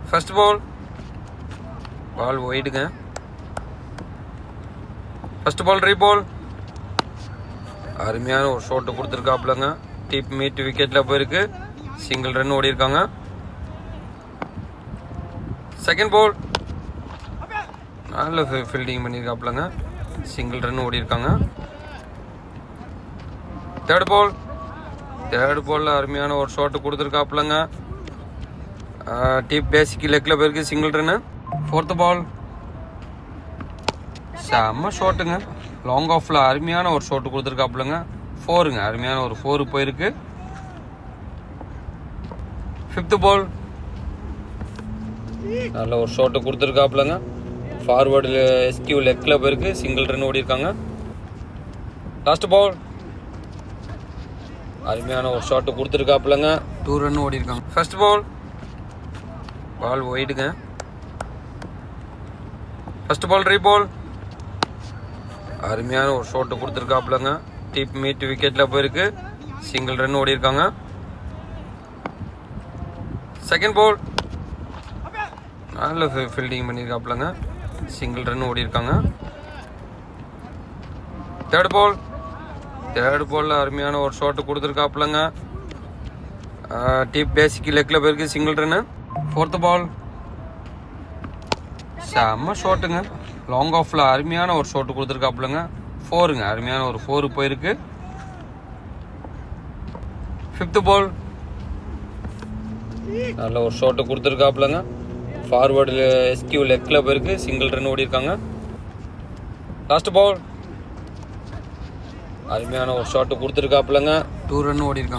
First ball ஒயிடுங்க. First ball reball. அருமையான ஒரு ஷாட் கொடுத்துருக்காப்லங்க. டீப் மீட் விக்கெட்ல போயிருக்கு. சிங்கிள் ரன் ஓடி இருக்காங்க. செகண்ட் பால் நல்ல ஃபீல்டிங் பண்ணியிருக்காப்லங்க. சிங்கிள் ரன் ஓடி இருக்காங்க. தேர்ட் பால்ல அருமையான ஒரு ஷாட் கொடுத்துருக்காப்லங்க. டீப் பேசிக் லெக்ல போயிருக்கு. Single run. ஃபோர்த் பால் செம்ம ஷாட்டுங்க. லாங் ஆஃப்ல அருமையான ஒரு ஷாட் கொடுத்துருக்காப்லங்க. ஃபோருங்க. அருமையான ஒரு 4 போயிருக்கு. ஃபிஃப்த் பால் நல்ல ஒரு ஷாட் கொடுத்துருக்காப்லங்க. ஃபார்வர்டு எஸ்கியூ லெக்ல போயிருக்கு. சிங்கிள் ரன் ஓடி இருக்காங்க. லாஸ்ட் பால் அருமையான ஒரு ஷாட் கொடுத்துருக்காப்லங்க. 2 ரன் ஓடி இருக்காங்க. ஃபர்ஸ்ட் பால் ஒயிடுங்க. First ball reball. அருமையான ஒரு ஷாட் கொடுத்துருக்காப்லங்க. டீப் மீட் விக்கெட்ல போயிருக்கு. சிங்கிள் ரன் ஓடி இருக்காங்க. செகண்ட் பால் நல்ல ஃபீல்டிங் பண்ணியிருக்காப்லங்க. சிங்கிள் ரன் ஓடி இருக்காங்க. தேர்ட் பால்ல அருமையான ஒரு ஷாட் கொடுத்துருக்காப்லங்க. டீப் பேசிக் லெக்ல போயிருக்கு. Single run. ஃபோர்த் பால் செம்ம ஷாட்டுங்க. லாங் ஆஃப்ல அருமையான ஒரு ஷாட் கொடுத்துருக்காப்லங்க. ஃபோருங்க. அருமையான ஒரு 4 போயிருக்கு. ஃபிஃப்த் பால் நல்ல ஒரு ஷாட் கொடுத்துருக்காப்லங்க. ஃபார்வர்டு எஸ்கியூ லெக்ல போயிருக்கு. சிங்கிள் ரன் ஓடி இருக்காங்க. லாஸ்ட் பால் அருமையான ஒரு ஷாட் கொடுத்துருக்காப்லங்க. 2 ரன் ஓடி இருக்காங்க.